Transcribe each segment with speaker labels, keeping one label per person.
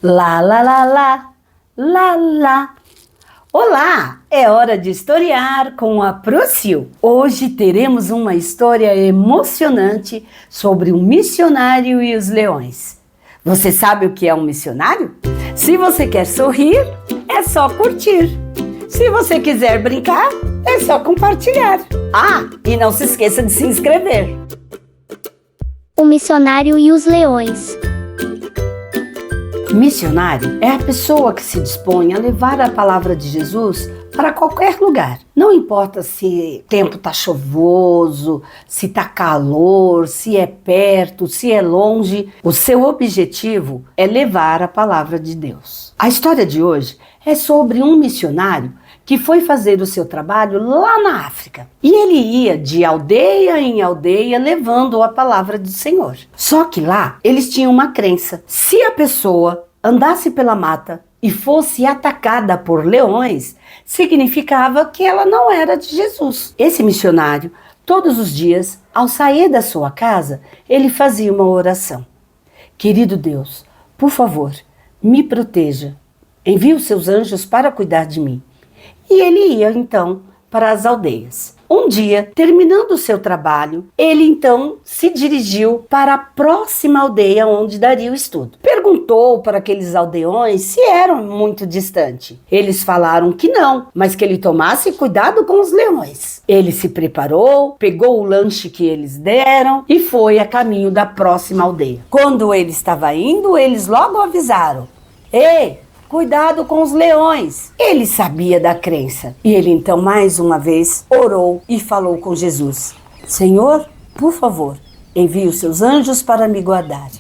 Speaker 1: Lá, lá, lá, lá, lá, lá. Olá, é hora de historiar com a Procil. Hoje teremos uma história emocionante sobre um missionário e os leões. Você sabe o que é um missionário? Se você quer sorrir, é só curtir. Se você quiser brincar, é só compartilhar. Ah, e não se esqueça de se inscrever.
Speaker 2: O missionário e os leões.
Speaker 1: Missionário é a pessoa que se dispõe a levar a palavra de Jesus para qualquer lugar. Não importa se o tempo está chuvoso, se está calor, se é perto, se é longe. O seu objetivo é levar a palavra de Deus. A história de hoje é sobre um missionário que foi fazer o seu trabalho lá na África. E ele ia de aldeia em aldeia levando a palavra do Senhor. Só que lá eles tinham uma crença. Se a pessoa andasse pela mata e fosse atacada por leões, significava que ela não era de Jesus. Esse missionário, todos os dias, ao sair da sua casa, ele fazia uma oração. Querido Deus, por favor, me proteja. Envie os seus anjos para cuidar de mim. E ele ia então para as aldeias. Um dia, terminando o seu trabalho, ele então se dirigiu para a próxima aldeia onde daria o estudo. Perguntou para aqueles aldeões se eram muito distante. Eles falaram que não, mas que ele tomasse cuidado com os leões. Ele se preparou, pegou o lanche que eles deram e foi a caminho da próxima aldeia. Quando ele estava indo, eles logo avisaram: "Ei! Cuidado com os leões." Ele sabia da crença. E ele então mais uma vez orou e falou com Jesus: "Senhor, por favor, envie os seus anjos para me guardar."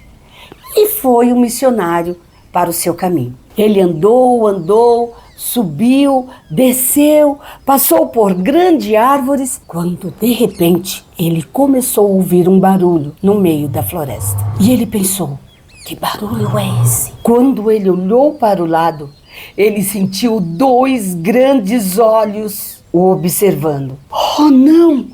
Speaker 1: E foi o missionário para o seu caminho. Ele andou, subiu, desceu, passou por grandes árvores, quando de repente ele começou a ouvir um barulho no meio da floresta. E ele pensou: que barulho é esse? Quando ele olhou para o lado, ele sentiu dois grandes olhos o observando. Oh, não!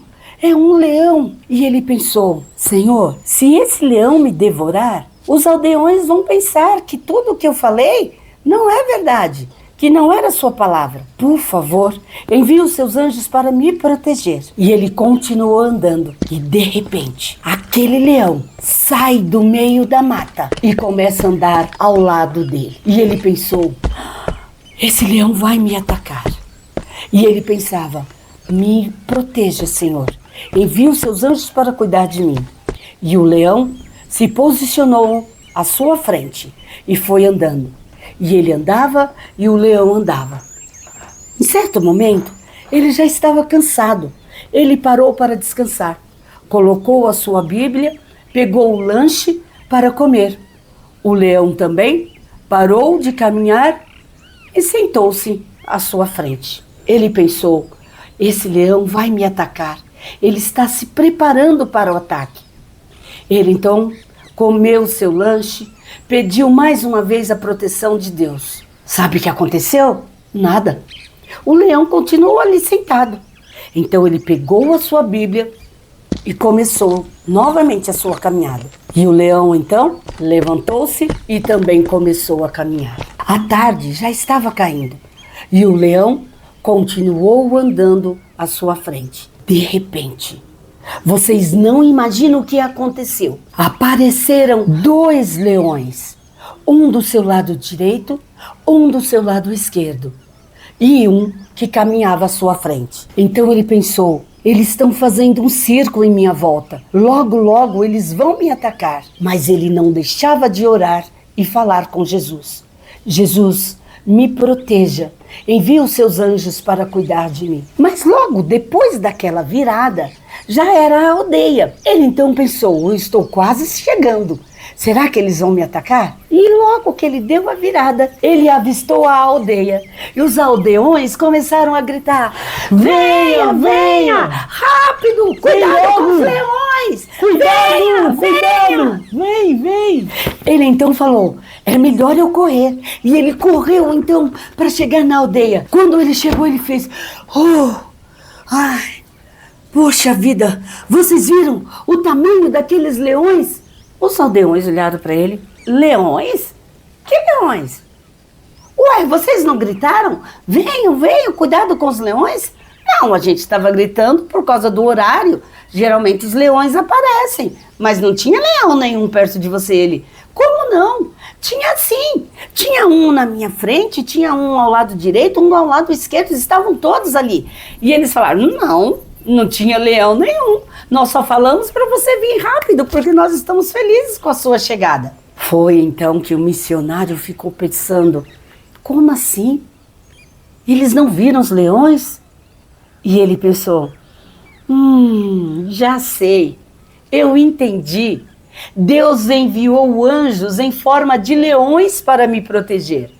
Speaker 1: É um leão! E ele pensou: Senhor, se esse leão me devorar, os aldeões vão pensar que tudo o que eu falei não é verdade, que não era sua palavra. Por favor, envie os seus anjos para me proteger. E ele continuou andando. E de repente, aquele leão sai do meio da mata e começa a andar ao lado dele. E ele pensou: esse leão vai me atacar. E ele pensava: me proteja, Senhor. Envie os seus anjos para cuidar de mim. E o leão se posicionou à sua frente e foi andando. E ele andava e o leão andava. Em certo momento, ele já estava cansado. Ele parou para descansar. Colocou a sua Bíblia, pegou o lanche para comer. O leão também parou de caminhar e sentou-se à sua frente. Ele pensou: esse leão vai me atacar. Ele está se preparando para o ataque. Ele então comeu seu lanche, pediu mais uma vez a proteção de Deus. Sabe o que aconteceu? Nada. O leão continuou ali sentado. Então ele pegou a sua Bíblia e começou novamente a sua caminhada. E o leão então levantou-se e também começou a caminhar. A tarde já estava caindo e o leão continuou andando à sua frente. De repente, vocês não imaginam o que aconteceu. Apareceram dois leões, um do seu lado direito, um do seu lado esquerdo, e um que caminhava à sua frente. Então ele pensou: eles estão fazendo um circo em minha volta. Logo, logo eles vão me atacar. Mas ele não deixava de orar e falar com Jesus: Jesus, me proteja. Envie os seus anjos para cuidar de mim. Mas logo depois daquela virada, já era a aldeia. Ele então pensou: eu estou quase chegando. Será que eles vão me atacar? E logo que ele deu a virada, ele avistou a aldeia. E os aldeões começaram a gritar: venha, venha! Rápido! Cuidado com os leões! Venha! Vem! Ele então falou: é melhor eu correr. E ele correu então para chegar na aldeia. Quando ele chegou, ele fez: poxa vida, vocês viram o tamanho daqueles leões? Os aldeões olharam para ele: leões? Que leões? Ué, vocês não gritaram? Venham, venham, cuidado com os leões? Não, a gente estava gritando por causa do horário. Geralmente os leões aparecem, mas não tinha leão nenhum perto de você. Ele, como não? Tinha sim. Tinha um na minha frente, tinha um ao lado direito, um ao lado esquerdo, estavam todos ali. E eles falaram, não tinha leão nenhum. Nós só falamos para você vir rápido, porque nós estamos felizes com a sua chegada. Foi então que o missionário ficou pensando, como assim? Eles não viram os leões? E ele pensou, já sei, eu entendi. Deus enviou anjos em forma de leões para me proteger.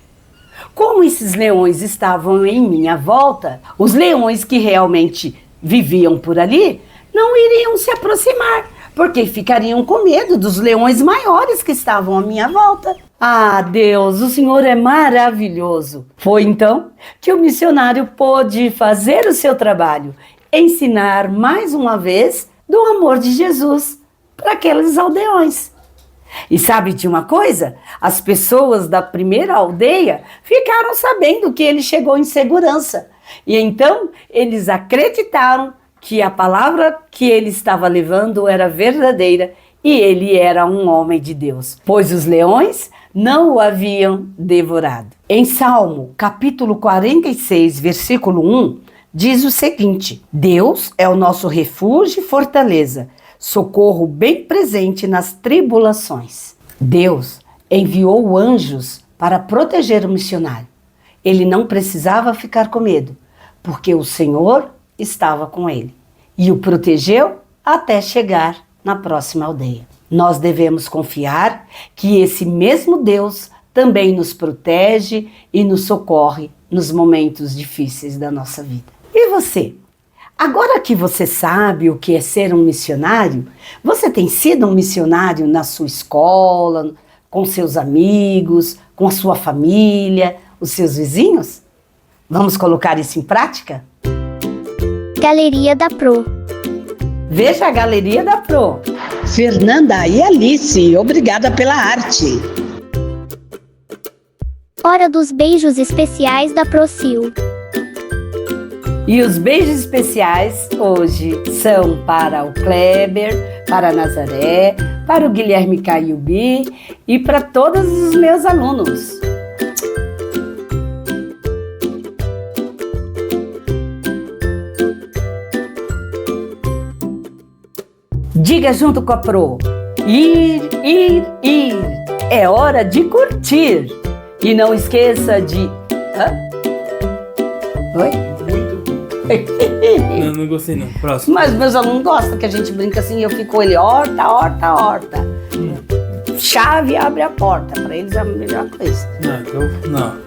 Speaker 1: Como esses leões estavam em minha volta, os leões que realmente viviam por ali não iriam se aproximar, porque ficariam com medo dos leões maiores que estavam à minha volta. Ah, Deus, o Senhor é maravilhoso. Foi então que o missionário pôde fazer o seu trabalho, ensinar mais uma vez do amor de Jesus para aqueles aldeões. E sabe de uma coisa? As pessoas da primeira aldeia ficaram sabendo que ele chegou em segurança. E então eles acreditaram que a palavra que ele estava levando era verdadeira e ele era um homem de Deus, pois os leões não o haviam devorado. Em Salmo, capítulo 46, versículo 1, diz o seguinte: Deus é o nosso refúgio e fortaleza, socorro bem presente nas tribulações. Deus enviou anjos para proteger o missionário. Ele não precisava ficar com medo, porque o Senhor estava com ele e o protegeu até chegar na próxima aldeia. Nós devemos confiar que esse mesmo Deus também nos protege e nos socorre nos momentos difíceis da nossa vida. E você? Agora que você sabe o que é ser um missionário, você tem sido um missionário na sua escola, com seus amigos, com a sua família, os seus vizinhos? Vamos colocar isso em prática?
Speaker 2: Galeria da Pro.
Speaker 1: Veja a Galeria da Pro.
Speaker 3: Fernanda e Alice, obrigada pela arte.
Speaker 2: Hora dos beijos especiais da Procil.
Speaker 1: E os beijos especiais hoje são para o Kleber, para a Nazaré, para o Guilherme Caiubi e para todos os meus alunos. Diga junto com a Pro. Ir, ir, ir. É hora de curtir. E não esqueça de... Oi?
Speaker 4: Não gostei não. Próximo.
Speaker 1: Mas meus alunos gostam que a gente brinca assim, eu fico com ele, horta, horta, horta. Chave abre a porta, para eles é a melhor coisa.
Speaker 4: Não, então, não.